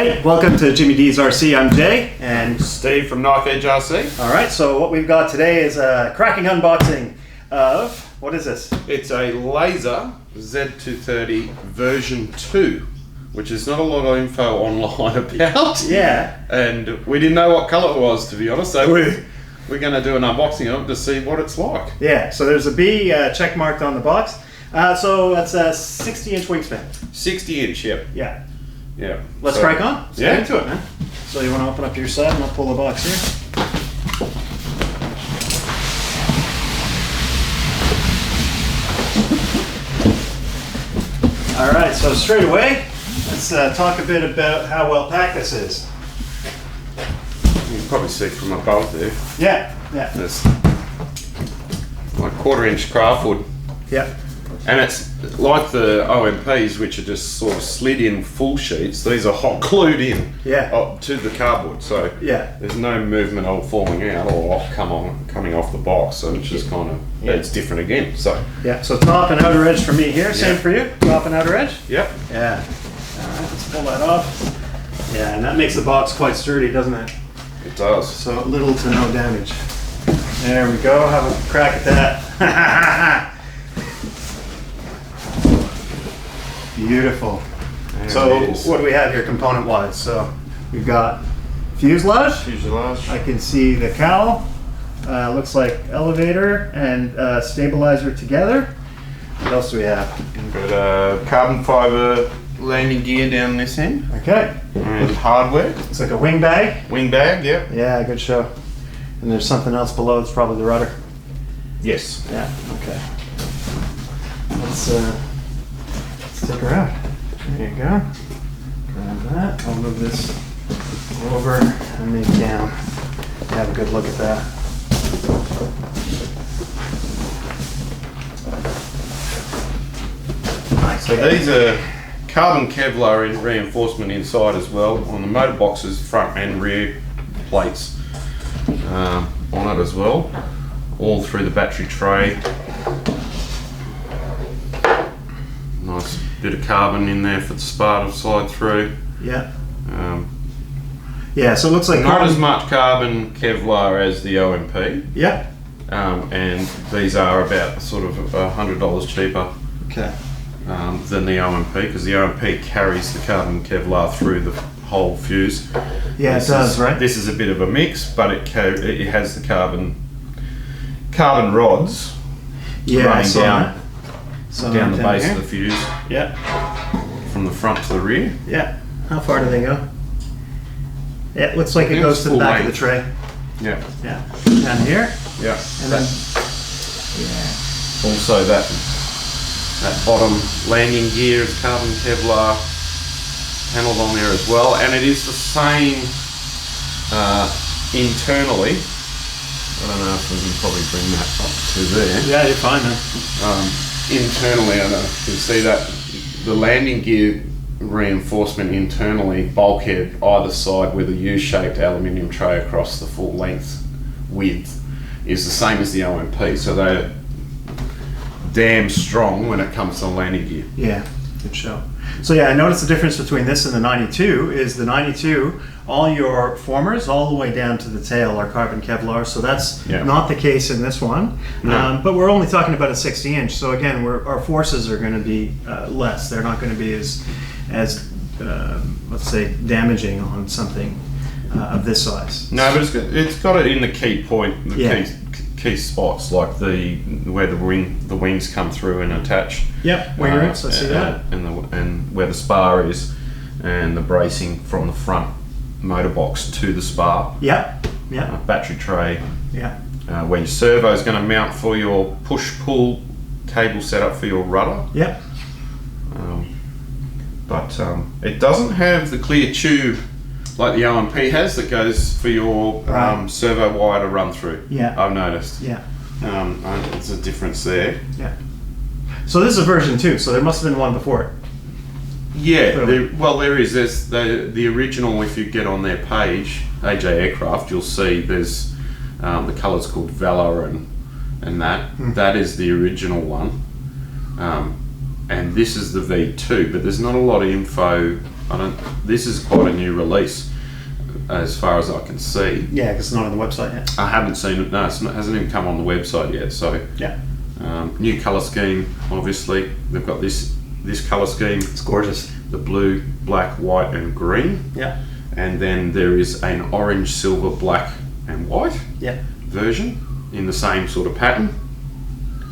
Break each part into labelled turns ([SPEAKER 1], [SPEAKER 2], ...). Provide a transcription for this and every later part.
[SPEAKER 1] Alright, welcome to Jimmy D's RC. I'm Jay and
[SPEAKER 2] Steve from Knife Edge RC.
[SPEAKER 1] Alright, so what we've got today is a cracking unboxing of, what is this?
[SPEAKER 2] It's a laser Z230 version 2, which is not a lot of info online about.
[SPEAKER 1] Yeah.
[SPEAKER 2] And we didn't know what colour it was, to be honest, so we're going to do an unboxing of it to see what it's like.
[SPEAKER 1] Yeah, so there's a B check marked on the box. So that's a 60-inch wingspan.
[SPEAKER 2] 60-inch, yep.
[SPEAKER 1] Yeah.
[SPEAKER 2] Yeah.
[SPEAKER 1] Let's crack on. Let's
[SPEAKER 2] get
[SPEAKER 1] into it, man. So you want to open up your side and I'll pull the box here. Alright, so straight away, let's talk a bit about how well packed this is.
[SPEAKER 2] You can probably see from above there.
[SPEAKER 1] Yeah, yeah.
[SPEAKER 2] There's like 1/4-inch craft wood.
[SPEAKER 1] Yeah.
[SPEAKER 2] And it's like the OMPs, which are just sort of slid in full sheets. These are hot glued in to the cardboard, so there's no movement or falling out or coming off the box. So it's just kind of it's different again. So
[SPEAKER 1] so top and outer edge for me here. Same for you. Top and outer edge.
[SPEAKER 2] Yep.
[SPEAKER 1] Yeah. All right, let's pull that off. Yeah, and that makes the box quite sturdy, doesn't it?
[SPEAKER 2] It does.
[SPEAKER 1] So little to no damage. There we go. Have a crack at that. Beautiful. So what do we have here component-wise? So we've got fuselage. I can see the cowl. Looks like elevator and stabilizer together. What else do we have?
[SPEAKER 2] We've got a carbon fiber landing gear down this end.
[SPEAKER 1] Okay.
[SPEAKER 2] And hardware.
[SPEAKER 1] It's like a wing bag.
[SPEAKER 2] Wing bag, yep.
[SPEAKER 1] Yeah, good show. And there's something else below. It's probably the rudder.
[SPEAKER 2] Yes.
[SPEAKER 1] Yeah. Okay. Let's take her out. There you go. Grab that. I'll move this over and maybe down. Have a good look at that.
[SPEAKER 2] So these are carbon Kevlar reinforcement inside as well on the motor boxes, front and rear plates on it as well, all through the battery tray. Nice bit of carbon in there for the spar to slide through.
[SPEAKER 1] Yeah. Yeah, so it looks like
[SPEAKER 2] not as much carbon Kevlar as the OMP.
[SPEAKER 1] Yeah.
[SPEAKER 2] And these are about sort of $100 cheaper.
[SPEAKER 1] Okay.
[SPEAKER 2] Than the OMP, because the OMP carries the carbon Kevlar through the whole fuse.
[SPEAKER 1] Yeah, it does, right?
[SPEAKER 2] This is a bit of a mix, but it has the carbon rods running down the base of the fuse.
[SPEAKER 1] Yeah.
[SPEAKER 2] From the front to the rear.
[SPEAKER 1] Yeah. How far do they go? Yeah, it looks like it goes to the back of the tray.
[SPEAKER 2] Yeah.
[SPEAKER 1] Yeah. Down here.
[SPEAKER 2] Yeah.
[SPEAKER 1] And then.
[SPEAKER 2] Yeah. Also that bottom landing gear is carbon Kevlar panelled on there as well, and it is the same internally. I don't know if we can probably bring that up to there.
[SPEAKER 1] Yeah, you're fine man.
[SPEAKER 2] Internally, I don't know if you can see that the landing gear reinforcement internally, bulkhead either side with a U-shaped aluminium tray across the full width is the same as the OMP, so they're damn strong when it comes to landing gear.
[SPEAKER 1] Yeah, good show. So yeah, I noticed the difference between this and the 92 is the 92, all your formers all the way down to the tail are carbon Kevlar, so that's not the case in this one.
[SPEAKER 2] No.
[SPEAKER 1] But we're only talking about a 60-inch, so again, our forces are going to be less. They're not going to be as let's say, damaging on something of this size.
[SPEAKER 2] No, but it's got it in the key point, key spots, like where the wings come through and attach.
[SPEAKER 1] Yep, wing roots. I see that.
[SPEAKER 2] And where the spar is, and the bracing from the front motor box to the spar.
[SPEAKER 1] Yep. Yeah.
[SPEAKER 2] Battery tray.
[SPEAKER 1] Yeah.
[SPEAKER 2] Where your servo is going to mount for your push-pull cable setup for your rudder.
[SPEAKER 1] Yep.
[SPEAKER 2] But it doesn't have the clear tube like the OMP has that goes for your servo wire to run through.
[SPEAKER 1] Yeah.
[SPEAKER 2] I've noticed.
[SPEAKER 1] Yeah.
[SPEAKER 2] There's a difference there.
[SPEAKER 1] Yeah. So this is a version 2, so there must have been one before it.
[SPEAKER 2] Yeah, there is. There's the original. If you get on their page, AJ Aircraft, you'll see there's the colours called Valor and that. That is the original one. and this is the V2, but there's not a lot of info. This is quite a new release as far as I can see.
[SPEAKER 1] Yeah, because it's not on the website yet.
[SPEAKER 2] I haven't seen it. No, it hasn't even come on the website yet. So
[SPEAKER 1] yeah,
[SPEAKER 2] new color scheme. Obviously, they've got this color scheme.
[SPEAKER 1] It's gorgeous.
[SPEAKER 2] The blue, black, white, and green.
[SPEAKER 1] Yeah.
[SPEAKER 2] And then there is an orange, silver, black, and white version in the same sort of pattern,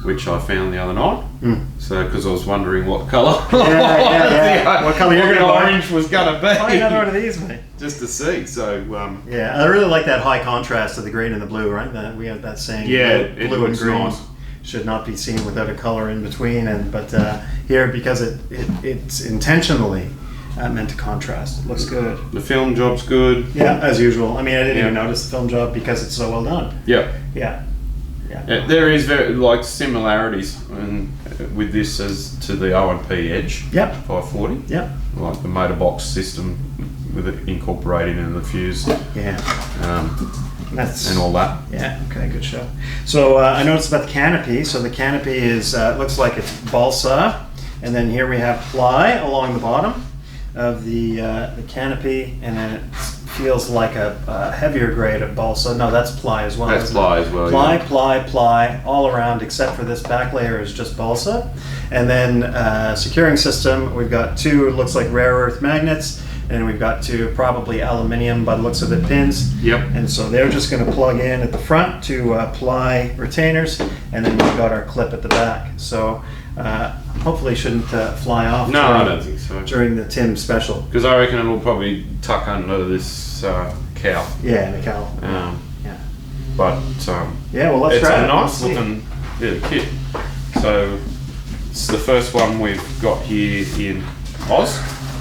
[SPEAKER 2] which I found the other night. So, because I was wondering what colour
[SPEAKER 1] what colour you're going to
[SPEAKER 2] orange was going to be.
[SPEAKER 1] Buy another one of these, mate.
[SPEAKER 2] Just to see. So
[SPEAKER 1] yeah, I really like that high contrast of the green and the blue. Right, we have that saying. Blue and green should not be seen without a color in between. But here, because it's intentionally meant to contrast, it looks good.
[SPEAKER 2] The film job's good.
[SPEAKER 1] Yeah, as usual. I mean, I didn't even notice the film job because it's so well done.
[SPEAKER 2] Yeah. There is very similarities with this as to the O&P Edge 540.
[SPEAKER 1] Yeah.
[SPEAKER 2] Like the motor box system with it incorporated into the fuse.
[SPEAKER 1] Yeah.
[SPEAKER 2] And all that.
[SPEAKER 1] Yeah. Okay. Good show. So I noticed about the canopy. So the canopy is looks like it's balsa, and then here we have ply along the bottom of the canopy, and then it feels like a heavier grade of balsa. No, that's ply as well.
[SPEAKER 2] That's ply as well.
[SPEAKER 1] Ply all around, except for this back layer is just balsa. And then securing system, we've got two, it looks like rare earth magnets, and we've got two probably aluminium by the looks of it pins.
[SPEAKER 2] Yep.
[SPEAKER 1] And so they're just going to plug in at the front to ply retainers, and then we've got our clip at the back. So hopefully shouldn't fly off.
[SPEAKER 2] No, I don't think so.
[SPEAKER 1] During the Tim special.
[SPEAKER 2] Because I reckon it'll probably tuck under this cowl.
[SPEAKER 1] Yeah, the cowl.
[SPEAKER 2] Yeah. But
[SPEAKER 1] yeah, well, let's
[SPEAKER 2] it's
[SPEAKER 1] try
[SPEAKER 2] a
[SPEAKER 1] it.
[SPEAKER 2] nice looking kit. So it's the first one we've got here in Oz.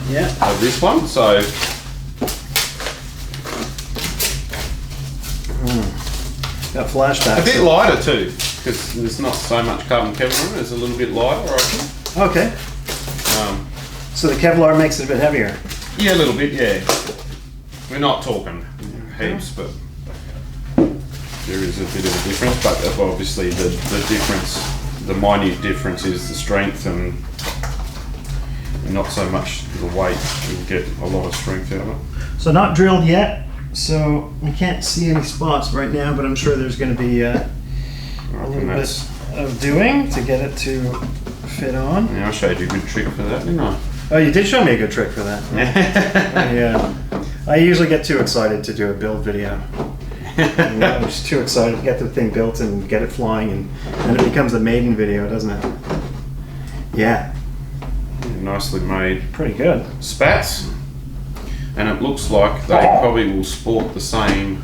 [SPEAKER 1] Yeah.
[SPEAKER 2] Of this one. So
[SPEAKER 1] got flashbacks.
[SPEAKER 2] a bit lighter too, because there's not so much carbon Kevlar in it. It's a little bit lighter, I reckon.
[SPEAKER 1] Okay. So the Kevlar makes it a bit heavier.
[SPEAKER 2] Yeah, a little bit. Yeah. We're not talking heaps, but there is a bit of a difference. But obviously, the difference, the minute difference, is the strength and not so much the weight. You can get a lot of strength out of it.
[SPEAKER 1] So not drilled yet. So we can't see any spots right now, but I'm sure there's going to be a little bit of doing to get it to fit on.
[SPEAKER 2] Yeah, I showed you a good trick for that, didn't I?
[SPEAKER 1] Oh, you did show me a good trick for that. I usually get too excited to do a build video. I'm just too excited to get the thing built and get it flying, and then it becomes a maiden video, doesn't it? Yeah.
[SPEAKER 2] Nicely made.
[SPEAKER 1] Pretty good.
[SPEAKER 2] Spats. And it looks like they probably will sport the same,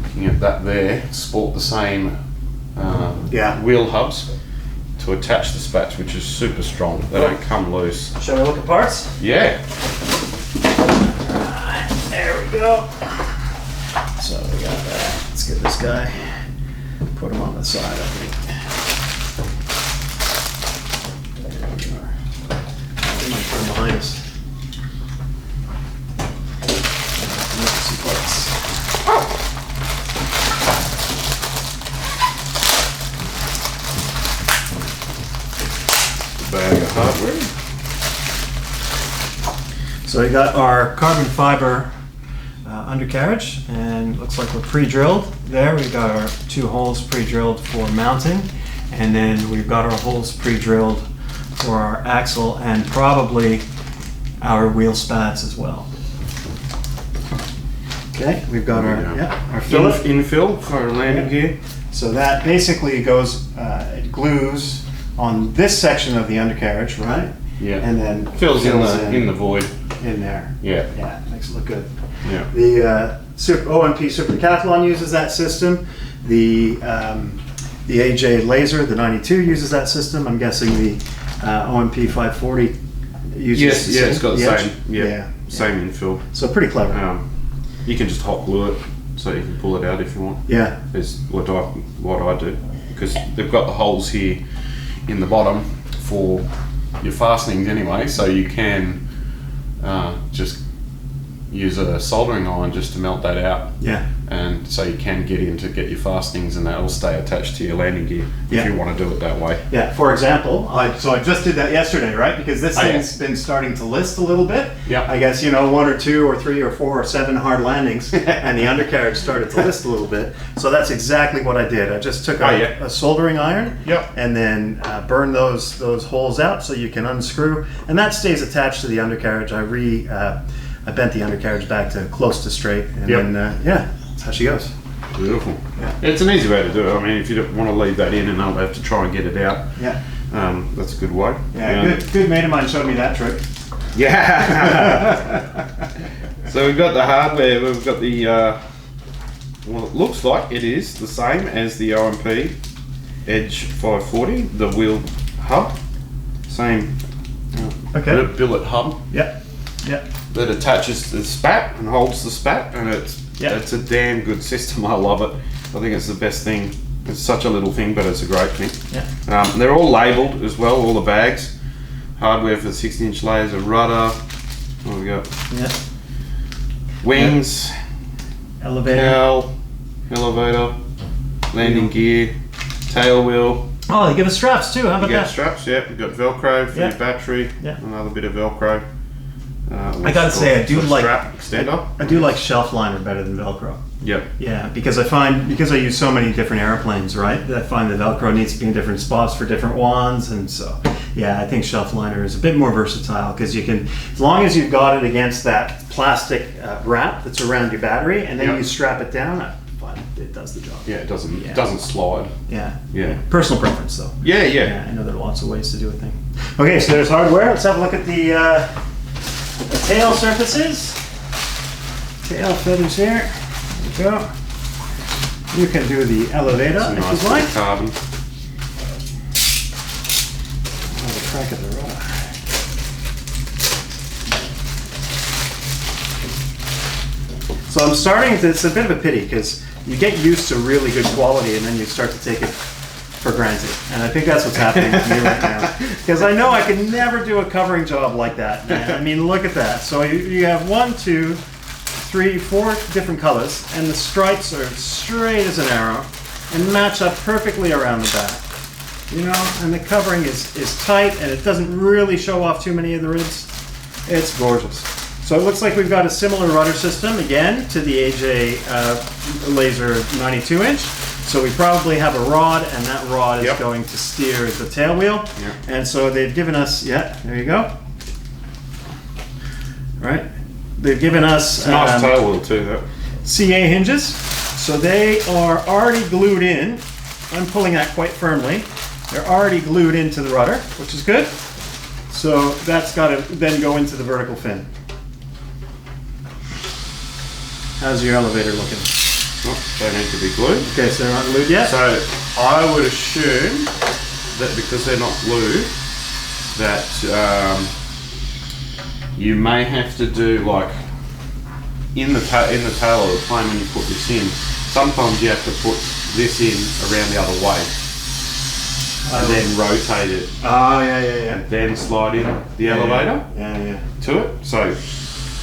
[SPEAKER 2] looking at that there, sport the same wheel hubs to attach the spats, which is super strong. They don't come loose.
[SPEAKER 1] Shall we look at parts?
[SPEAKER 2] Yeah.
[SPEAKER 1] Alright, there we go. So we got that. Let's get this guy, put him on the side, I think. There we are. We might turn behind us.
[SPEAKER 2] Bag of hardware.
[SPEAKER 1] So we got our carbon fiber undercarriage, and looks like we're pre-drilled there. We've got our two holes pre-drilled for mounting, and then we've got our holes pre-drilled for our axle and probably our wheel spats as well. Okay, we've got our fillet.
[SPEAKER 2] Infill for our landing gear.
[SPEAKER 1] So that basically goes, it glues on this section of the undercarriage, right?
[SPEAKER 2] Yeah.
[SPEAKER 1] And then
[SPEAKER 2] fills in the void.
[SPEAKER 1] In there.
[SPEAKER 2] Yeah.
[SPEAKER 1] Yeah, makes it look good.
[SPEAKER 2] Yeah.
[SPEAKER 1] The O&P Supercathlon uses that system. The AJ Laser, the 92, uses that system. I'm guessing the O&P 540 uses the same.
[SPEAKER 2] It's got the same. Same infill.
[SPEAKER 1] So pretty clever.
[SPEAKER 2] You can just hot glue it, so you can pull it out if you want.
[SPEAKER 1] Yeah.
[SPEAKER 2] Is what I do, because they've got the holes here in the bottom for your fastenings anyway, so you can just use a soldering iron just to melt that out.
[SPEAKER 1] Yeah.
[SPEAKER 2] and so you can get your fastenings, and that'll stay attached to your landing gear if you want to do it that way.
[SPEAKER 1] Yeah, for example, so I just did that yesterday, right? Because this thing's been starting to list a little bit.
[SPEAKER 2] Yeah.
[SPEAKER 1] I guess, you know, 1 or 2 or 3 or 4 or 7 hard landings, and the undercarriage started to list a little bit. So that's exactly what I did. I just took a soldering iron and then burned those holes out so you can unscrew, and that stays attached to the undercarriage. I bent the undercarriage back to close to straight, and then that's how she goes.
[SPEAKER 2] Beautiful. Yeah. It's an easy way to do it. I mean, if you don't want to leave that in and I'll have to try and get it out, that's a good way.
[SPEAKER 1] Yeah, good mate of mine showed me that trick.
[SPEAKER 2] Yeah. So we've got the hardware. We've got the well, it looks like it is the same as the OMP Edge 540, the wheel hub, same billet hub.
[SPEAKER 1] Yep.
[SPEAKER 2] That attaches to the spat and holds the spat, and it's a damn good system. I love it. I think it's the best thing. It's such a little thing, but it's a great thing.
[SPEAKER 1] Yeah.
[SPEAKER 2] They're all labelled as well, all the bags. Hardware for the 16-inch laser, rudder. What we got?
[SPEAKER 1] Yeah.
[SPEAKER 2] Wings.
[SPEAKER 1] Elevator.
[SPEAKER 2] Cowl, elevator, landing gear, tail wheel.
[SPEAKER 1] Oh, they give us straps too. How about that?
[SPEAKER 2] Straps, we've got Velcro for your battery, another bit of Velcro.
[SPEAKER 1] I gotta say, I do like
[SPEAKER 2] strap extender.
[SPEAKER 1] I do like shelf liner better than Velcro.
[SPEAKER 2] Yep.
[SPEAKER 1] Yeah, because I use so many different airplanes, right? I find the Velcro needs to be in different spots for different ones, and so I think shelf liner is a bit more versatile because you can, as long as you've got it against that plastic wrap that's around your battery, and then you strap it down. I find it does the job.
[SPEAKER 2] Yeah, it doesn't slide.
[SPEAKER 1] Yeah. Personal preference, though.
[SPEAKER 2] Yeah.
[SPEAKER 1] I know there are lots of ways to do a thing. Okay, so there's hardware. Let's have a look at the tail surfaces. Tail feathers here. There we go. You can do the elevator if you'd like.
[SPEAKER 2] Carbon.
[SPEAKER 1] The crack of the rudder. So I'm starting to, it's a bit of a pity because you get used to really good quality and then you start to take it for granted. And I think that's what's happening to me right now. Because I know I could never do a covering job like that, man. I mean, look at that. So you have 1, 2, 3, 4 different colors, and the stripes are straight as an arrow and match up perfectly around the back. You know, and the covering is tight and it doesn't really show off too many of the ribs. It's gorgeous. So it looks like we've got a similar rudder system again to the AJ Laser 92-inch. So we probably have a rod, and that rod is going to steer the tail wheel. And so they've given us, there you go. Right. They've given us
[SPEAKER 2] nice tail wheel too, though.
[SPEAKER 1] CA hinges. So they are already glued in. I'm pulling that quite firmly. They're already glued into the rudder, which is good. So that's got to then go into the vertical fin. How's your elevator looking?
[SPEAKER 2] Oh, they need to be glued.
[SPEAKER 1] Okay, so they're not glued yet?
[SPEAKER 2] So I would assume that because they're not glued, that you may have to do like in the tail of the plane when you put this in. Sometimes you have to put this in around the other way and then rotate it.
[SPEAKER 1] Oh, yeah.
[SPEAKER 2] And then slide in the elevator to it. So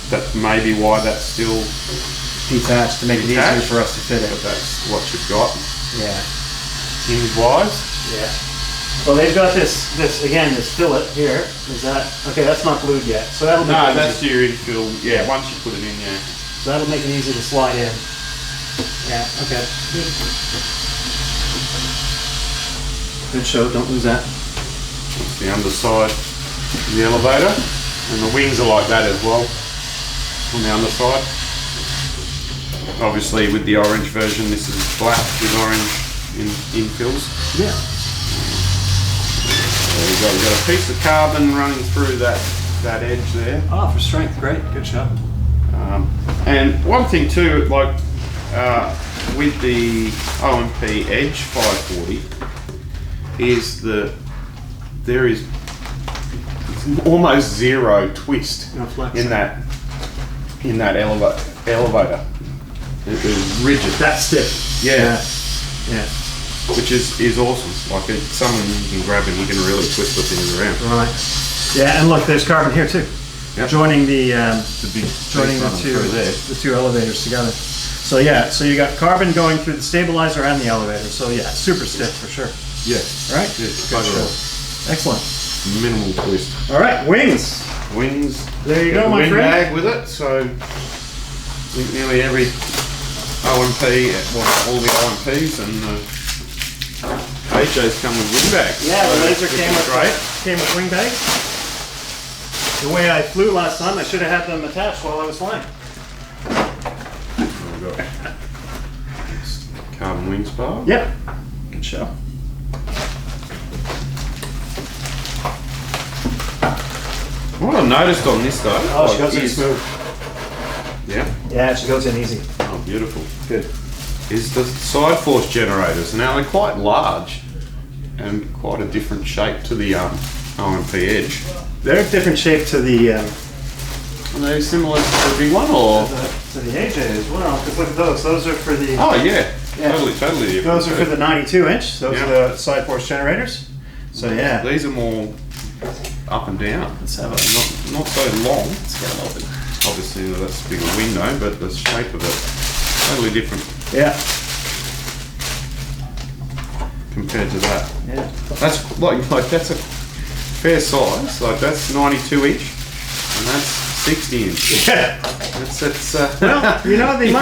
[SPEAKER 2] that may be why that's still
[SPEAKER 1] detached to make it easier for us to fit it.
[SPEAKER 2] But that's what you've got.
[SPEAKER 1] Yeah.
[SPEAKER 2] Hinge wise.
[SPEAKER 1] Yeah. Well, they've got this fillet here. Is that okay? That's not glued yet, so that'll make it
[SPEAKER 2] that's
[SPEAKER 1] easy.
[SPEAKER 2] your infill. Yeah, once you put it in,
[SPEAKER 1] So that'll make it easy to slide in. Yeah. Okay. Good show. Don't lose that.
[SPEAKER 2] That's the underside of the elevator, and the wings are like that as well on the underside. Obviously, with the orange version, this is black with orange infills.
[SPEAKER 1] Yeah.
[SPEAKER 2] There we go. We've got a piece of carbon running through that edge there.
[SPEAKER 1] Oh, for strength, great, good shot.
[SPEAKER 2] And one thing too, like with the OMP Edge 540, is there is almost zero twist in that elevator. It is rigid.
[SPEAKER 1] That's stiff.
[SPEAKER 2] Yeah.
[SPEAKER 1] Which
[SPEAKER 2] is awesome. Like it's something you can grab and you can really twist the things around.
[SPEAKER 1] Right. Yeah, and look, there's carbon here too. Joining the
[SPEAKER 2] big
[SPEAKER 1] two elevators together. So yeah, so you got carbon going through the stabilizer and the elevator. So yeah, super stiff for sure.
[SPEAKER 2] Yeah.
[SPEAKER 1] Right?
[SPEAKER 2] Yeah,
[SPEAKER 1] Good show. Excellent.
[SPEAKER 2] Minimal twist.
[SPEAKER 1] All right, wings.
[SPEAKER 2] Wings.
[SPEAKER 1] There you go, my
[SPEAKER 2] wing
[SPEAKER 1] friend.
[SPEAKER 2] bag with it, so I think nearly every OMP, well, all the OMPs and HJs come with wing bags.
[SPEAKER 1] Yeah, the
[SPEAKER 2] so
[SPEAKER 1] laser
[SPEAKER 2] this
[SPEAKER 1] came
[SPEAKER 2] is
[SPEAKER 1] with
[SPEAKER 2] great.
[SPEAKER 1] wing bags. The way I flew last time, I should have had them attached while I was flying.
[SPEAKER 2] We've got carbon wings bar.
[SPEAKER 1] Yep. Good show.
[SPEAKER 2] What I noticed on this though,
[SPEAKER 1] Oh, she goes in smooth.
[SPEAKER 2] Yeah.
[SPEAKER 1] Yeah, she goes in easy.
[SPEAKER 2] Oh, beautiful.
[SPEAKER 1] Good.
[SPEAKER 2] Is the side force generators. Now they're quite large and quite a different shape to the OMP Edge.
[SPEAKER 1] They're a different shape to the
[SPEAKER 2] Are they similar to the big one or?
[SPEAKER 1] to the AJ as well. Because look at those. Those are for the.
[SPEAKER 2] Oh yeah,
[SPEAKER 1] Yeah.
[SPEAKER 2] totally different.
[SPEAKER 1] Those are for the 92 inch. Those
[SPEAKER 2] Yeah.
[SPEAKER 1] are the side force generators. So yeah.
[SPEAKER 2] These are more up and down.
[SPEAKER 1] Let's have a
[SPEAKER 2] Not so long.
[SPEAKER 1] let's get them open.
[SPEAKER 2] Obviously that's a bigger window, but the shape of it totally different
[SPEAKER 1] Yeah.
[SPEAKER 2] compared to that.
[SPEAKER 1] Yeah.
[SPEAKER 2] That's like that's a fair size. Like that's 92 inch, and that's 60 inch.
[SPEAKER 1] Yeah.
[SPEAKER 2] It's
[SPEAKER 1] Well, you know, they
[SPEAKER 2] you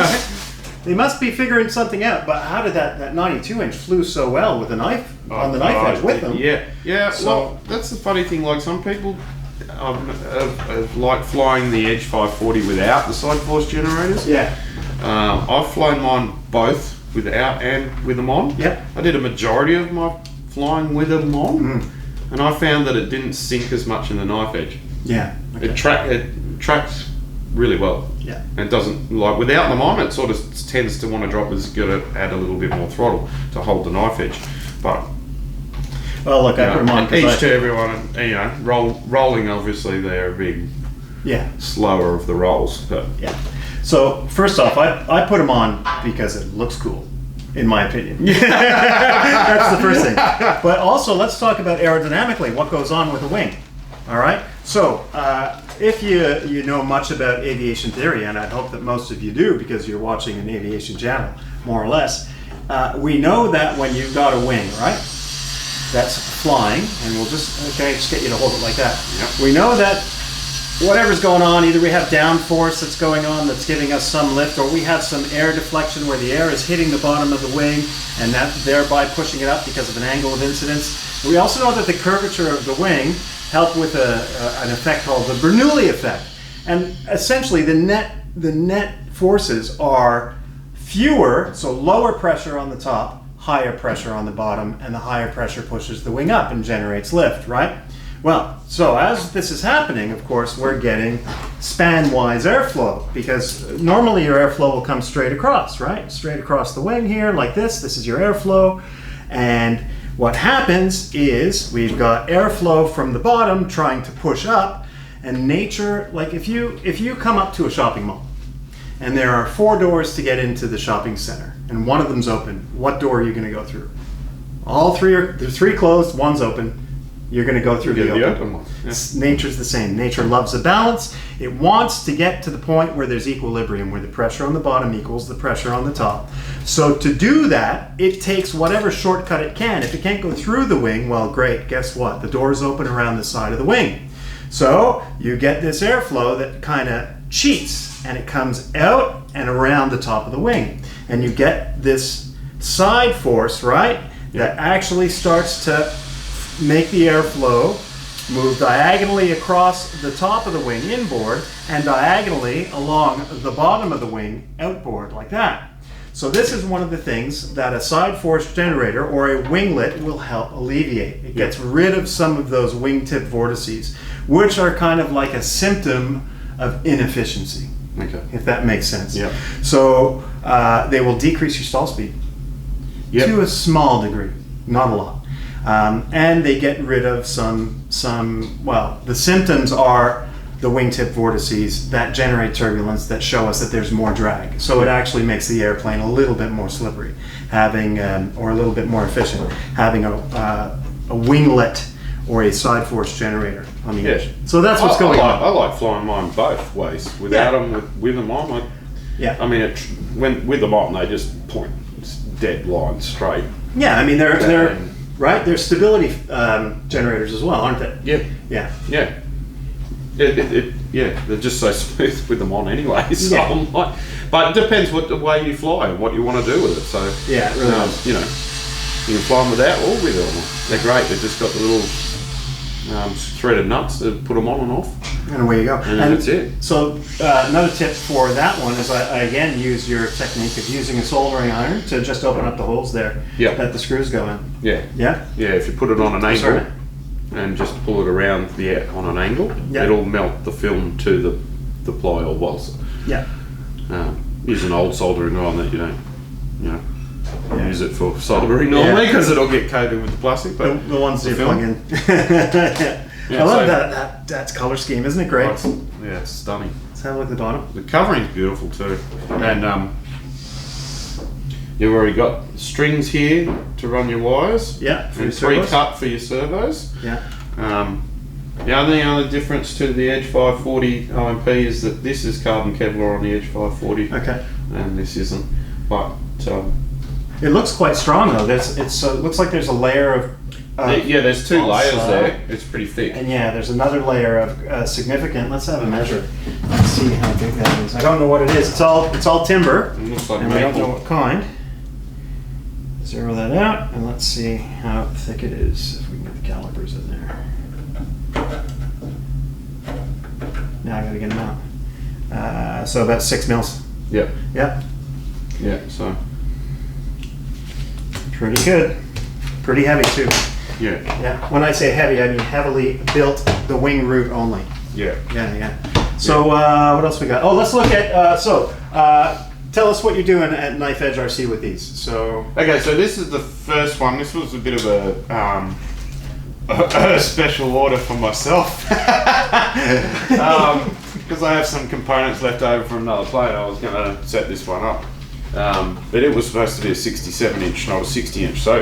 [SPEAKER 1] they must be figuring something out. But how did that 92 inch flew so well with a knife on the knife edge with them?
[SPEAKER 2] Yeah, yeah.
[SPEAKER 1] So-
[SPEAKER 2] Well, that's the funny thing. Like some people have like flying the Edge 540 without the side force generators.
[SPEAKER 1] Yeah.
[SPEAKER 2] I've flown mine both without and with them on.
[SPEAKER 1] Yep.
[SPEAKER 2] I did a majority of my flying with them on, and I found that it didn't sink as much in the knife edge.
[SPEAKER 1] Yeah.
[SPEAKER 2] It tracks really well.
[SPEAKER 1] Yeah.
[SPEAKER 2] And it doesn't, like without them on, it sort of tends to want to drop. It's got to add a little bit more throttle to hold the knife edge. But
[SPEAKER 1] Well, look, I put them on
[SPEAKER 2] each
[SPEAKER 1] because
[SPEAKER 2] to everyone. You know, rolling obviously they're a big
[SPEAKER 1] yeah.
[SPEAKER 2] slower of the rolls. But
[SPEAKER 1] Yeah. So first off, I put them on because it looks cool, in my opinion. That's the first thing. But also, let's talk about aerodynamically what goes on with a wing. All right. So if you know much about aviation theory, and I hope that most of you do because you're watching an aviation channel, more or less, we know that when you've got a wing, right? That's flying, and we'll just get you to hold it like that.
[SPEAKER 2] Yep.
[SPEAKER 1] We know that whatever's going on, either we have downforce that's going on that's giving us some lift, or we have some air deflection where the air is hitting the bottom of the wing and that thereby pushing it up because of an angle of incidence. We also know that the curvature of the wing help with an effect called the Bernoulli effect. And essentially the net forces are fewer, so lower pressure on the top, higher pressure on the bottom, and the higher pressure pushes the wing up and generates lift, right? Well, so as this is happening, of course, we're getting span-wise airflow, because normally your airflow will come straight across, right? Straight across the wing here, like this. This is your airflow. And what happens is we've got airflow from the bottom trying to push up, and nature, like if you come up to a shopping mall, and there are 4 doors to get into the shopping center, and one of them's open, what door are you going to go through? All 3 are, there's 3 closed, one's open. You're going to go through the open
[SPEAKER 2] one. Yeah.
[SPEAKER 1] Nature's the same. Nature loves a balance. It wants to get to the point where there's equilibrium, where the pressure on the bottom equals the pressure on the top. So to do that, it takes whatever shortcut it can. If it can't go through the wing, well, great. Guess what? The door's open around the side of the wing. So you get this airflow that kind of cheats, and it comes out and around the top of the wing. And you get this side force, right, that actually starts to make the airflow move diagonally across the top of the wing inboard and diagonally along the bottom of the wing outboard, like that. So this is one of the things that a side force generator or a winglet will help alleviate. It gets rid of some of those wingtip vortices, which are kind of like a symptom of inefficiency, if that makes sense.
[SPEAKER 2] Yep.
[SPEAKER 1] So they will decrease your stall speed to a small degree, not a lot. And they get rid of well, the symptoms are the wingtip vortices that generate turbulence that show us that there's more drag. So it actually makes the airplane a little bit more slippery, or a little bit more efficient, having a winglet or a side force generator on the edge. So that's what's going on.
[SPEAKER 2] I like flying mine both ways. Without them, with them on,
[SPEAKER 1] Yeah.
[SPEAKER 2] I mean, when with them on, they just point dead line straight.
[SPEAKER 1] Yeah, I mean they're right. They're stability generators as well, aren't they?
[SPEAKER 2] Yep.
[SPEAKER 1] Yeah.
[SPEAKER 2] Yeah. Yeah, they're just so smooth with them on anyway. So
[SPEAKER 1] Yeah.
[SPEAKER 2] I'm like, but it depends what the way you fly and what you want to do with it. So
[SPEAKER 1] Yeah, it really does.
[SPEAKER 2] you know, you can fly them without or with them. They're great. They've just got the little threaded nuts to put them on and off.
[SPEAKER 1] And away you go.
[SPEAKER 2] And that's it.
[SPEAKER 1] So another tip for that one is I again use your technique of using a soldering iron to just open up the holes there that the screws go in.
[SPEAKER 2] Yeah.
[SPEAKER 1] Yeah?
[SPEAKER 2] Yeah, if you put it on an angle
[SPEAKER 1] Sorry.
[SPEAKER 2] and just pull it around on an angle, it'll melt the film to the ply or walls.
[SPEAKER 1] Yeah.
[SPEAKER 2] Use an old soldering iron that you don't, use it for soldering normally because it'll get coated with the plastic. But
[SPEAKER 1] the ones you plug in. I love that color scheme, isn't it great?
[SPEAKER 2] Yeah, it's stunning.
[SPEAKER 1] Let's have a look at the bottom.
[SPEAKER 2] The covering's beautiful too, and you've already got strings here to run your wires.
[SPEAKER 1] Yeah, for
[SPEAKER 2] and
[SPEAKER 1] your servos.
[SPEAKER 2] pre-cut for your servos.
[SPEAKER 1] Yeah.
[SPEAKER 2] The only other difference to the Edge 540 OMP is that this is carbon Kevlar on the Edge 540,
[SPEAKER 1] Okay.
[SPEAKER 2] and this isn't. But
[SPEAKER 1] It looks quite strong though. It looks like there's a layer of
[SPEAKER 2] there's two layers
[SPEAKER 1] outside.
[SPEAKER 2] there. It's pretty thick.
[SPEAKER 1] And yeah, there's another layer of significant. Let's have a measure. Let's see how big that is. I don't know what it is. It's all timber,
[SPEAKER 2] It looks like
[SPEAKER 1] and we don't know
[SPEAKER 2] maple.
[SPEAKER 1] what kind. Zero that out, and let's see how thick it is. If we can get the calipers in there. Now I gotta get them out. So about 6 mils.
[SPEAKER 2] Yep.
[SPEAKER 1] Yeah,
[SPEAKER 2] Yeah. So
[SPEAKER 1] pretty good. Pretty heavy too.
[SPEAKER 2] yeah.
[SPEAKER 1] Yeah. When I say heavy, I mean heavily built. The wing root only.
[SPEAKER 2] Yeah.
[SPEAKER 1] Yeah. So what else we got? Oh, let's look at. Tell us what you're doing at Knife Edge RC with these. So
[SPEAKER 2] Okay, so this is the first one. This was a bit of a special order for myself because I have some components left over from another plane. I was going to set this one up, but it was supposed to be a 67-inch, not a 60-inch. So,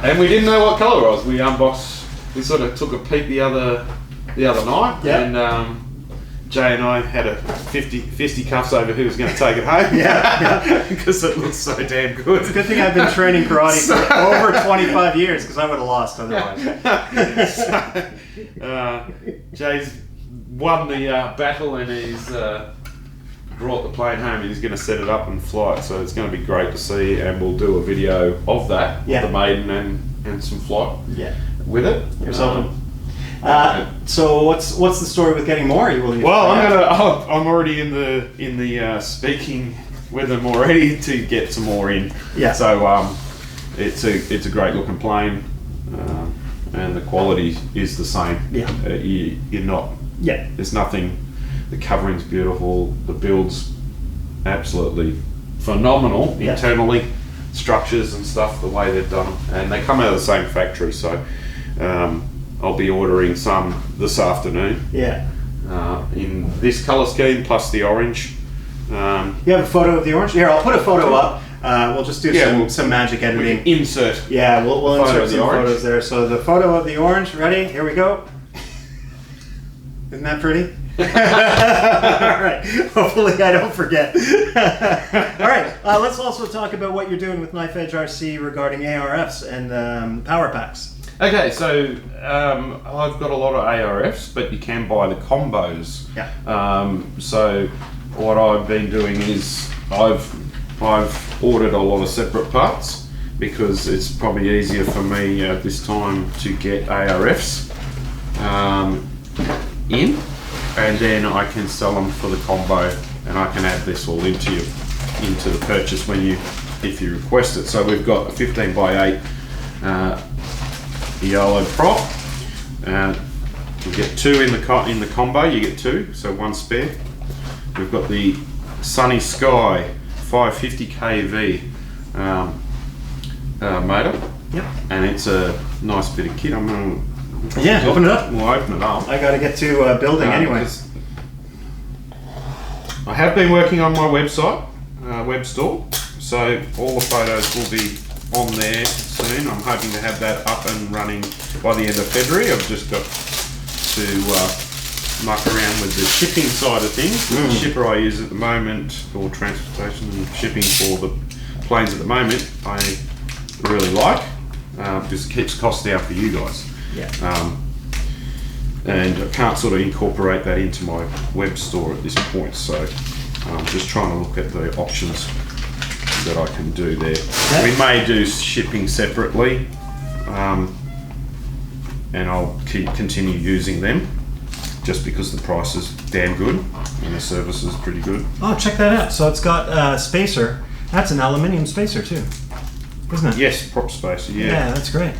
[SPEAKER 2] and we didn't know what color it was. We unboxed. We sort of took a peek the other night, and Jay and I had a fisticuffs over who was going to take it home. Because it looks so damn good.
[SPEAKER 1] it's a good thing I've been training karate for over 25 years because I would have lost otherwise.
[SPEAKER 2] Jay's won the battle and he's brought the plane home. He's going to set it up and fly it, so it's going to be great to see, and we'll do a video of that, with the maiden and some flight with it.
[SPEAKER 1] Here's hoping. So what's the story with getting more?
[SPEAKER 2] I'm already in the speaking with them already to get some more in.
[SPEAKER 1] Yeah.
[SPEAKER 2] So it's a great looking plane, and the quality is the same.
[SPEAKER 1] Yeah.
[SPEAKER 2] You're not.
[SPEAKER 1] Yeah.
[SPEAKER 2] There's nothing. The covering's beautiful. The build's absolutely phenomenal internally. Structures and stuff, the way they've done them, and they come out of the same factory. So. I'll be ordering some this afternoon.
[SPEAKER 1] Yeah.
[SPEAKER 2] In this colour scheme plus the orange.
[SPEAKER 1] You have a photo of the orange? Here, I'll put a photo up. We'll just do some magic editing.
[SPEAKER 2] Insert.
[SPEAKER 1] Yeah, we'll insert some
[SPEAKER 2] orange.
[SPEAKER 1] photos there. So the photo of the orange. Ready? Here we go. Isn't that pretty? All right. Hopefully I don't forget. All right. Let's also talk about what you're doing with Knife Edge RC regarding ARFs and power packs.
[SPEAKER 2] Okay, so I've got a lot of ARFs, but you can buy the combos.
[SPEAKER 1] Yeah.
[SPEAKER 2] So what I've been doing is I've ordered a lot of separate parts because it's probably easier for me at this time to get ARFs in, and then I can sell them for the combo, and I can add this all into the purchase if you request it. So we've got a 15x8 yellow prop. You get two in the combo. You get two, so one spare. We've got the Sunny Sky 550 kV motor.
[SPEAKER 1] Yep.
[SPEAKER 2] And it's a nice bit of kit.
[SPEAKER 1] Open it up.
[SPEAKER 2] We'll open it up.
[SPEAKER 1] I got to get to building anyway.
[SPEAKER 2] I have been working on my website, web store, so all the photos will be on there soon. I'm hoping to have that up and running by the end of February. I've just got to
[SPEAKER 3] muck around with the shipping side of things. The shipper I use at the moment, or transportation and shipping for the planes at the moment, I really like, because it keeps costs down for you guys.
[SPEAKER 1] Yeah.
[SPEAKER 3] And I can't sort of incorporate that into my web store at this point, so I'm just trying to look at the options that I can do there.
[SPEAKER 1] Yeah.
[SPEAKER 3] We may do shipping separately, and I'll continue using them just because the price is damn good and the service is pretty good.
[SPEAKER 1] Oh, check that out. So it's got spacer. That's an aluminium spacer too, isn't it?
[SPEAKER 3] Yes, prop spacer, yeah.
[SPEAKER 1] Yeah, that's great.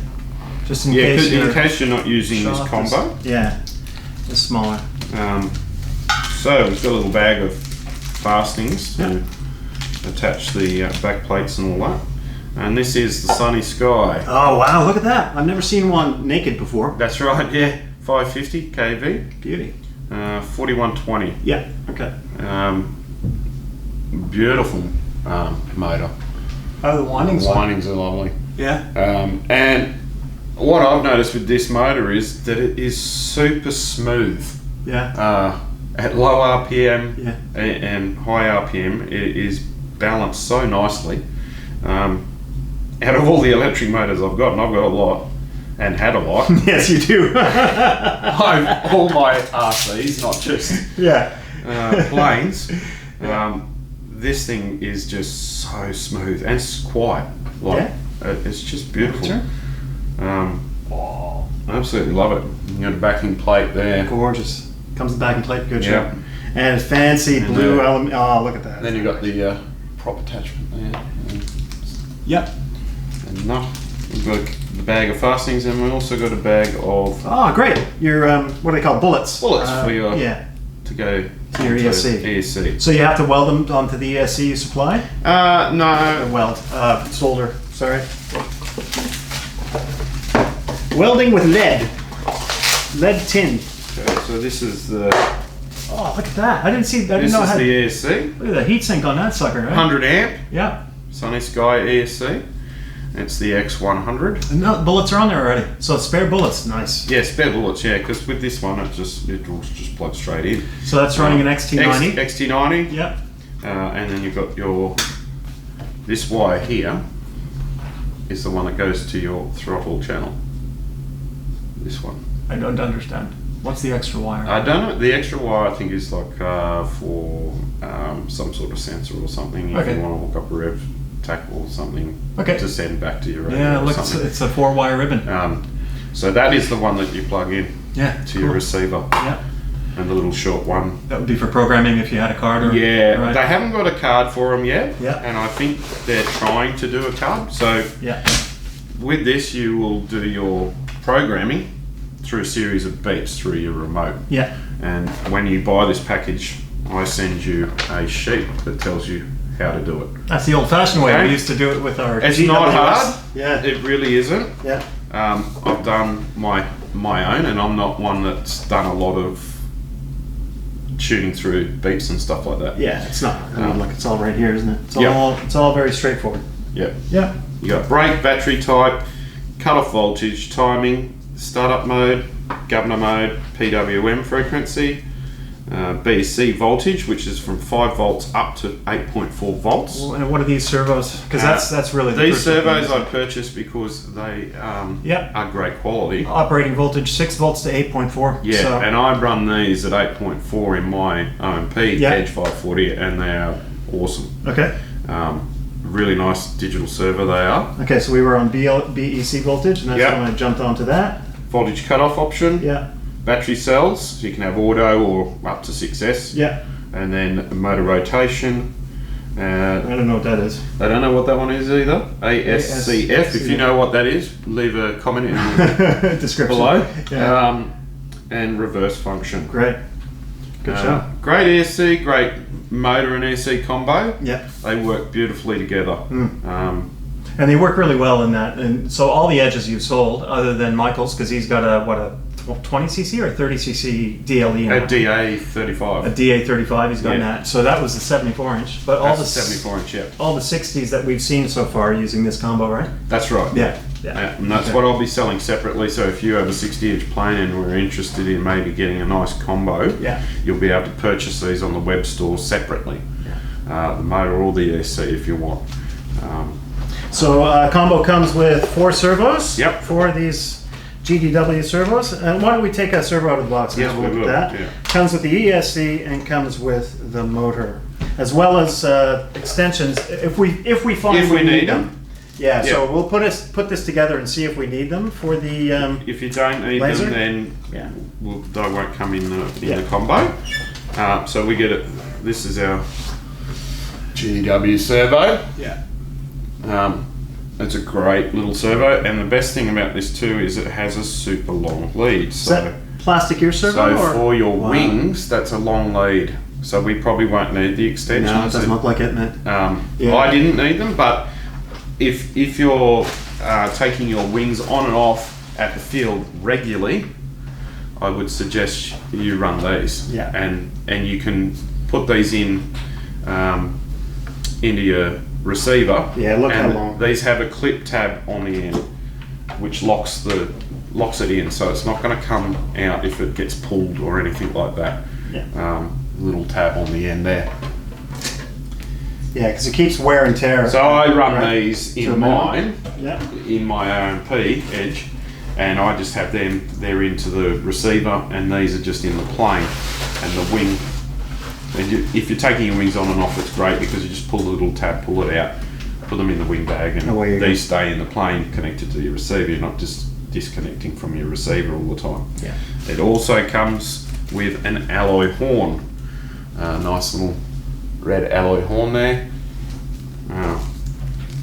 [SPEAKER 1] Just in
[SPEAKER 3] Yeah,
[SPEAKER 1] case
[SPEAKER 3] in case you're not using this
[SPEAKER 1] shaft
[SPEAKER 3] combo.
[SPEAKER 1] Yeah, it's smaller.
[SPEAKER 3] So we've got a little bag of fastenings to attach the back plates and all that. And this is the Sunny Sky.
[SPEAKER 1] Oh wow, look at that. I've never seen one naked before.
[SPEAKER 3] That's right, yeah. 550 kV.
[SPEAKER 1] Beauty.
[SPEAKER 3] 4120.
[SPEAKER 1] Yeah, okay.
[SPEAKER 3] Beautiful motor.
[SPEAKER 1] Oh, the windings.
[SPEAKER 3] The windings are lovely.
[SPEAKER 1] Yeah.
[SPEAKER 3] And what I've noticed with this motor is that it is super smooth.
[SPEAKER 1] Yeah.
[SPEAKER 3] At low RPM
[SPEAKER 1] Yeah.
[SPEAKER 3] and high RPM, it is balanced so nicely. Out of all the electric motors I've got, and I've got a lot, and had a lot,
[SPEAKER 1] Yes, you do.
[SPEAKER 3] all my RCs, not just planes, this thing is just so smooth and it's quiet. Like, it's just beautiful.
[SPEAKER 1] Sure.
[SPEAKER 3] I absolutely love it. You got a backing plate there.
[SPEAKER 1] Gorgeous. Comes the backing plate, good
[SPEAKER 3] Yep.
[SPEAKER 1] shape. And fancy blue element. Oh, look at that.
[SPEAKER 3] Then you've got the prop attachment there.
[SPEAKER 1] Yep.
[SPEAKER 3] And nut. We've got the bag of fastenings, and we also got a bag of
[SPEAKER 1] Oh, great. Your, what do they call it? Bullets.
[SPEAKER 3] bullets for your to go
[SPEAKER 1] to your ESC.
[SPEAKER 3] ESC.
[SPEAKER 1] So you have to weld them onto the ESC you supply?
[SPEAKER 3] No.
[SPEAKER 1] Weld. Solder. Sorry. Welding with lead. Lead tin.
[SPEAKER 3] Okay, so this is the.
[SPEAKER 1] Oh, look at that. I didn't see. I didn't
[SPEAKER 3] This
[SPEAKER 1] know
[SPEAKER 3] is
[SPEAKER 1] how.
[SPEAKER 3] the ESC.
[SPEAKER 1] Look at the heat sink on that sucker, right?
[SPEAKER 3] 100 amp
[SPEAKER 1] Yeah.
[SPEAKER 3] Sunny Sky ESC. It's the X100.
[SPEAKER 1] And no, bullets are on there already. So spare bullets. Nice.
[SPEAKER 3] Yeah, spare bullets. Yeah, because with this one, it will just plug straight in.
[SPEAKER 1] So that's running an XT90.
[SPEAKER 3] XT90.
[SPEAKER 1] Yep.
[SPEAKER 3] And then you've got your this wire here is the one that goes to your throttle channel. This one.
[SPEAKER 1] I don't understand. What's the extra wire?
[SPEAKER 3] I don't know. The extra wire I think is like for some sort of sensor or something. If you want to hook up a rev tackle or something to send back to your radio.
[SPEAKER 1] Yeah, look, it's a 4-wire ribbon.
[SPEAKER 3] So that is the one that you plug in to your receiver.
[SPEAKER 1] Yeah.
[SPEAKER 3] And the little short one.
[SPEAKER 1] That would be for programming if you had a card or...
[SPEAKER 3] Yeah,
[SPEAKER 1] right.
[SPEAKER 3] they haven't got a card for them yet.
[SPEAKER 1] Yeah.
[SPEAKER 3] And I think they're trying to do a card. So with this, you will do your programming through a series of beeps through your remote.
[SPEAKER 1] Yeah.
[SPEAKER 3] And when you buy this package, I send you a sheet that tells you how to do it.
[SPEAKER 1] That's the old-fashioned way. We used to do it with our...
[SPEAKER 3] It's not hard.
[SPEAKER 1] Yeah.
[SPEAKER 3] It really isn't.
[SPEAKER 1] Yeah.
[SPEAKER 3] I've done my own, and I'm not one that's done a lot of tuning through beeps and stuff like that.
[SPEAKER 1] Yeah, it's not. I mean, look, it's all right here, isn't it? It's all very straightforward.
[SPEAKER 3] Yep.
[SPEAKER 1] Yeah.
[SPEAKER 3] You got brake, battery type, cut-off voltage, timing, startup mode, governor mode, PWM frequency, BC voltage, which is from 5 volts up to 8.4 volts.
[SPEAKER 1] Well, and what are these servos? Because that's really the
[SPEAKER 3] these servos I purchased because they are great quality.
[SPEAKER 1] Operating voltage 6 volts to 8.4.
[SPEAKER 3] Yeah,
[SPEAKER 1] so.
[SPEAKER 3] and I run these at 8.4 in my OMP Edge 540, and they are awesome.
[SPEAKER 1] Okay.
[SPEAKER 3] Really nice digital servo they are.
[SPEAKER 1] Okay, so we were on BEC voltage, and that's when I jumped onto that.
[SPEAKER 3] Voltage cutoff option.
[SPEAKER 1] Yeah.
[SPEAKER 3] Battery cells, so you can have auto or up to 6S.
[SPEAKER 1] Yeah.
[SPEAKER 3] And then motor rotation.
[SPEAKER 1] I don't know what that is.
[SPEAKER 3] They don't know what that one is either. ASCF. If you know what that is, leave a comment in the
[SPEAKER 1] description
[SPEAKER 3] below.
[SPEAKER 1] Yeah.
[SPEAKER 3] And reverse function.
[SPEAKER 1] Great. Good show.
[SPEAKER 3] Great ESC, great motor and ESC combo.
[SPEAKER 1] Yeah.
[SPEAKER 3] They work beautifully together.
[SPEAKER 1] And they work really well in that. And so all the edges you've sold, other than Michael's, because he's got a 20cc or 30cc DLE in
[SPEAKER 3] a DA35.
[SPEAKER 1] A DA35, he's got that. So that was the 74-inch. But all the
[SPEAKER 3] 74-inch,
[SPEAKER 1] all the 60s that we've seen so far are using this combo, right?
[SPEAKER 3] That's right.
[SPEAKER 1] Yeah. Yeah.
[SPEAKER 3] And that's what I'll be selling separately. So if you have a 60-inch plane and we're interested in maybe getting a nice combo, you'll be able to purchase these on the web store separately. The motor or the ESC if you want.
[SPEAKER 1] So combo comes with 4 servos.
[SPEAKER 3] Yep.
[SPEAKER 1] 4 of these GDW servos. And why don't we take a servo out of the box and
[SPEAKER 3] Yes,
[SPEAKER 1] have a
[SPEAKER 3] we
[SPEAKER 1] look
[SPEAKER 3] will.
[SPEAKER 1] at that?
[SPEAKER 3] Yeah.
[SPEAKER 1] Comes with the ESC and comes with the motor, as well as extensions if we find
[SPEAKER 3] If we need them.
[SPEAKER 1] Yeah. So we'll put this together and see if we need them for the.
[SPEAKER 3] If you don't need
[SPEAKER 1] laser?
[SPEAKER 3] them, then they won't come in the combo. So we get it. This is our
[SPEAKER 2] GDW servo.
[SPEAKER 1] Yeah.
[SPEAKER 2] It's a great little servo, and the best thing about this too is it has a super long lead.
[SPEAKER 1] Is that plastic ear servo?
[SPEAKER 2] So for your wings, that's a long lead. So we probably won't need the extensions.
[SPEAKER 1] No, it doesn't look like it, mate.
[SPEAKER 2] I didn't need them, but if you're taking your wings on and off at the field regularly, I would suggest you run these.
[SPEAKER 1] Yeah.
[SPEAKER 2] And you can put these in into your receiver.
[SPEAKER 1] Yeah, look how
[SPEAKER 2] and
[SPEAKER 1] long.
[SPEAKER 2] These have a clip tab on the end, which locks it in, so it's not going to come out if it gets pulled or anything like that.
[SPEAKER 1] Yeah.
[SPEAKER 2] Little tab on the end there.
[SPEAKER 1] Yeah, because it keeps wear and tear.
[SPEAKER 2] So I run these in mine, in my RMP edge, and I just have them there into the receiver, and these are just in the plane and the wing. And if you're taking your wings on and off, it's great because you just pull the little tab, pull it out, put them in the wing bag, and these stay in the plane connected to your receiver. You're not just disconnecting from your receiver all the time.
[SPEAKER 1] Yeah.
[SPEAKER 2] It also comes with an alloy horn. Nice little red alloy horn there.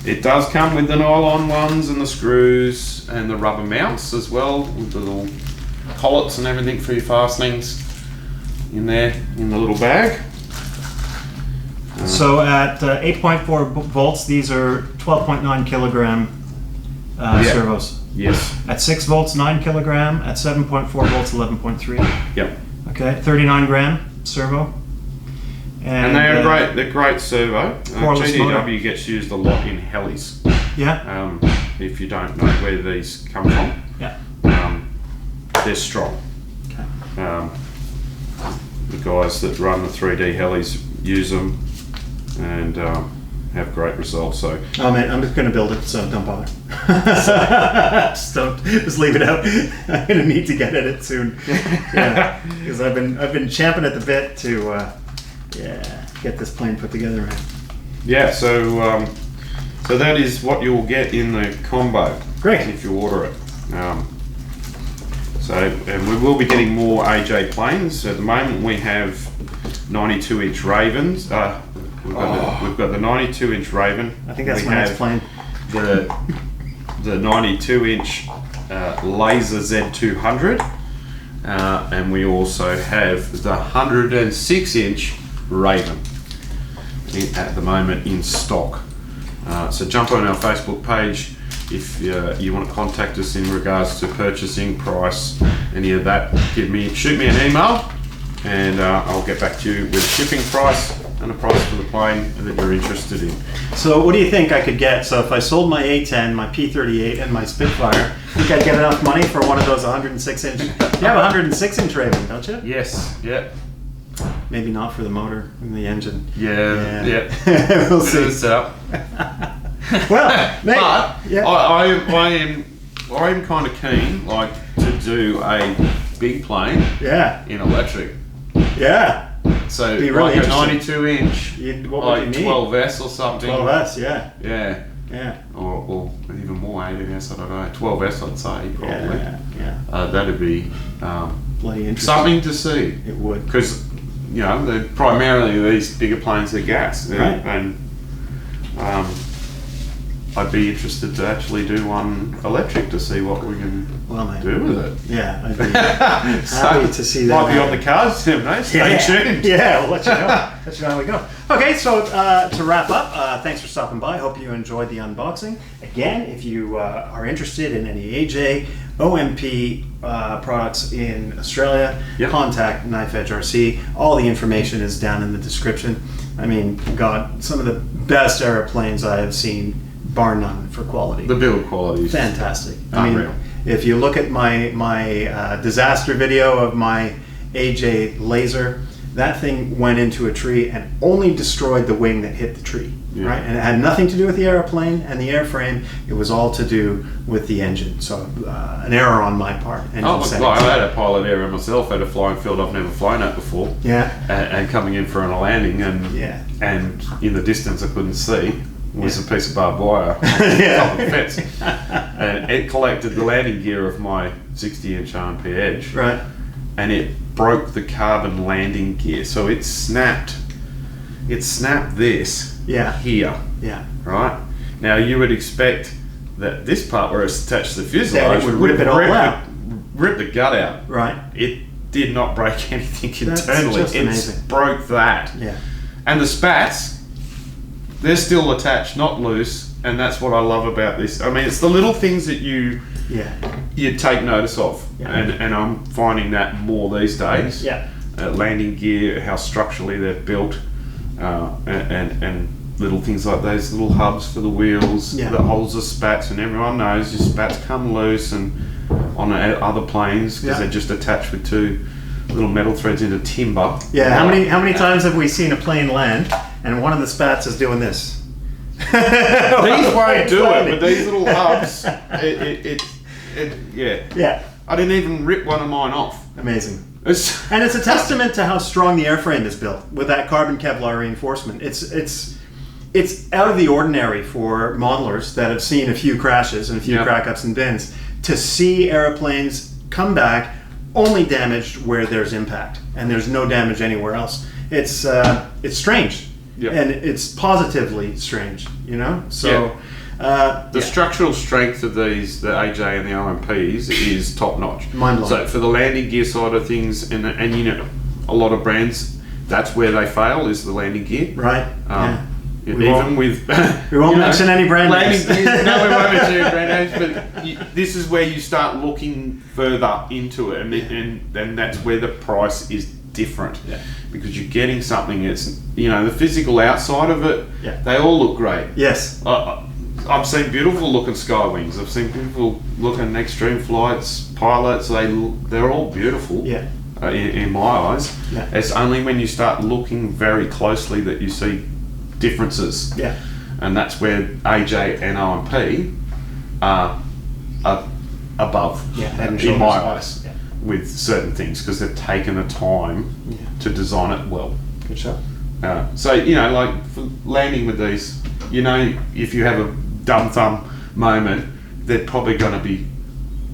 [SPEAKER 2] It does come with the nylon ones and the screws and the rubber mounts as well, with the little collets and everything for your fastenings in there in the little bag.
[SPEAKER 1] So at 8.4 volts, these are 12.9 kilogram servos.
[SPEAKER 2] Yes.
[SPEAKER 1] At 6 volts, 9 kilogram. At 7.4 volts, 11.3.
[SPEAKER 2] Yep.
[SPEAKER 1] Okay, 39 gram servo.
[SPEAKER 2] And they're great. They're great servo.
[SPEAKER 1] Cordless motor.
[SPEAKER 2] GDW gets used a lot in helis.
[SPEAKER 1] Yeah.
[SPEAKER 2] If you don't know where these come from, they're strong.
[SPEAKER 1] Okay.
[SPEAKER 3] The guys that run the 3D helis use them and have great results. So,
[SPEAKER 1] oh man, I'm just going to build it, so don't bother. just leave it out. I'm going to need to get at it soon. Yeah, because I've been champing at the bit to get this plane put together, man.
[SPEAKER 3] Yeah, so that is what you'll get in the combo.
[SPEAKER 1] Great.
[SPEAKER 3] If you order it. And we will be getting more AJ planes. At the moment we have 92-inch Ravens. We've got the 92-inch Raven.
[SPEAKER 1] I think that's my next plane.
[SPEAKER 3] The 92-inch laser Z230, and we also have the 106-inch Raven at the moment in stock. So jump on our Facebook page if you want to contact us in regards to purchasing, price, any of that. Shoot me an email, and I'll get back to you with a shipping price and a price for the plane that you're interested in.
[SPEAKER 1] So what do you think I could get? So if I sold my A10, my P38, and my Spitfire, I think I'd get enough money for one of those 106-inch. You have a 100-inch Raven, don't you?
[SPEAKER 3] Yes. Yeah.
[SPEAKER 1] Maybe not for the motor and the engine.
[SPEAKER 3] Yeah.
[SPEAKER 1] We'll see.
[SPEAKER 3] Setup.
[SPEAKER 1] Well, mate,
[SPEAKER 3] I am kind of keen, like, to do a big plane. In electric.
[SPEAKER 1] Yeah.
[SPEAKER 3] So
[SPEAKER 1] be really
[SPEAKER 3] like a 92-inch,
[SPEAKER 1] like
[SPEAKER 3] 12S or something.
[SPEAKER 1] 12S, yeah.
[SPEAKER 3] Yeah. Or even more 18S, I don't know. 12S, I'd say probably.
[SPEAKER 1] Yeah.
[SPEAKER 3] That'd be
[SPEAKER 1] bloody interesting.
[SPEAKER 3] Something to see.
[SPEAKER 1] It would.
[SPEAKER 3] Because primarily these bigger planes are gas,
[SPEAKER 1] right?
[SPEAKER 3] And I'd be interested to actually do one electric to see what we can do with it.
[SPEAKER 1] Yeah, I'd be happy to see that.
[SPEAKER 3] Might be on the cards, Tim, mate. Stay tuned.
[SPEAKER 1] Yeah, we'll let you know. Let you know how we go. Okay, so to wrap up, thanks for stopping by. Hope you enjoyed the unboxing. Again, if you are interested in any AJ, OMP products in Australia, contact Knife Edge RC. All the information is down in the description. I mean, God, some of the best airplanes I have seen bar none for quality.
[SPEAKER 3] The build quality is
[SPEAKER 1] Fantastic.
[SPEAKER 3] unreal.
[SPEAKER 1] I mean, if you look at my disaster video of my AJ laser, that thing went into a tree and only destroyed the wing that hit the tree, right? And it had nothing to do with the airplane and the airframe. It was all to do with the engine. So an error on my part.
[SPEAKER 3] Oh, look, I had a pilot error myself at a flying field I've never flown at before.
[SPEAKER 1] Yeah.
[SPEAKER 3] And coming in for a landing, and in the distance I couldn't see was a piece of barbed wire on top of the fence. And it collected the landing gear of my 60-inch RMP Edge.
[SPEAKER 1] Right.
[SPEAKER 3] And it broke the carbon landing gear. So it snapped this here.
[SPEAKER 1] Yeah.
[SPEAKER 3] Right? Now you would expect that this part where it's attached to the fuselage
[SPEAKER 1] would rip it all out.
[SPEAKER 3] Rip the gut out.
[SPEAKER 1] Right.
[SPEAKER 3] It did not break anything
[SPEAKER 1] That's
[SPEAKER 3] internally.
[SPEAKER 1] just amazing.
[SPEAKER 3] It broke that.
[SPEAKER 1] Yeah.
[SPEAKER 3] And the spats, they're still attached, not loose, and that's what I love about this. I mean, it's the little things that you take notice of, and I'm finding that more these days.
[SPEAKER 1] Yeah.
[SPEAKER 3] Landing gear, how structurally they're built, and little things like those little hubs for the wheels that holds the spats, and everyone knows your spats come loose and on other planes because they're just attached with two little metal threads into timber.
[SPEAKER 1] Yeah. How many times have we seen a plane land and one of the spats is doing this?
[SPEAKER 3] These won't do it, but these little hubs,
[SPEAKER 1] Yeah.
[SPEAKER 3] I didn't even rip one of mine off.
[SPEAKER 1] Amazing. And it's a testament to how strong the airframe is built with that carbon Kevlar reinforcement. It's out of the ordinary for modelers that have seen a few crashes and a few crack-ups and bends to see airplanes come back only damaged where there's impact and there's no damage anywhere else. It's strange.
[SPEAKER 3] Yeah.
[SPEAKER 1] And it's positively strange, you know? So
[SPEAKER 3] the structural strength of these, the AJ and the RMPs, is top notch.
[SPEAKER 1] Mind-blowing.
[SPEAKER 3] So for the landing gear side of things, and you know, a lot of brands, that's where they fail, is the landing gear.
[SPEAKER 1] Right.
[SPEAKER 3] We won't
[SPEAKER 1] mention any brand names.
[SPEAKER 3] No, we won't mention any brand names, but this is where you start looking further into it, and that's where the price is different.
[SPEAKER 1] Yeah.
[SPEAKER 3] Because you're getting something that's, you know, the physical outside of it, they all look great.
[SPEAKER 1] Yes.
[SPEAKER 3] I've seen beautiful looking Skywings. I've seen beautiful looking extreme flights, pilots. They're all beautiful.
[SPEAKER 1] Yeah.
[SPEAKER 3] In my eyes.
[SPEAKER 1] Yeah.
[SPEAKER 3] It's only when you start looking very closely that you see differences.
[SPEAKER 1] Yeah.
[SPEAKER 3] And that's where AJ and RMP are above, in my eyes, with certain things, because they've taken the time to design it well.
[SPEAKER 1] Good shot.
[SPEAKER 3] So, you know, like for landing with these, you know, if you have a dumb thumb moment, they're probably going to be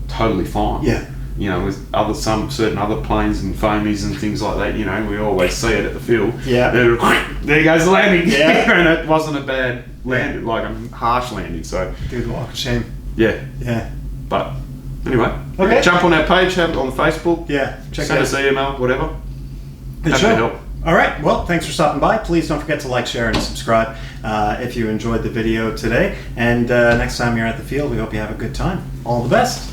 [SPEAKER 3] totally fine.
[SPEAKER 1] Yeah.
[SPEAKER 3] You know, with some certain other planes and foamies and things like that, you know, we always see it at the field.
[SPEAKER 1] Yeah.
[SPEAKER 3] There goes the landing.
[SPEAKER 1] Yeah.
[SPEAKER 3] And it wasn't a bad landing, like a harsh landing. So,
[SPEAKER 1] Dude, walk of shame.
[SPEAKER 3] yeah.
[SPEAKER 1] Yeah.
[SPEAKER 3] But anyway,
[SPEAKER 1] Okay.
[SPEAKER 3] jump on our page, have it on Facebook.
[SPEAKER 1] Yeah. Check
[SPEAKER 3] Send
[SPEAKER 1] it
[SPEAKER 3] us
[SPEAKER 1] out.
[SPEAKER 3] an email, whatever.
[SPEAKER 1] Good
[SPEAKER 3] Happy
[SPEAKER 1] show.
[SPEAKER 3] to help.
[SPEAKER 1] All right. Well, thanks for stopping by. Please don't forget to like, share, and subscribe if you enjoyed the video today. And next time you're at the field, we hope you have a good time. All the best.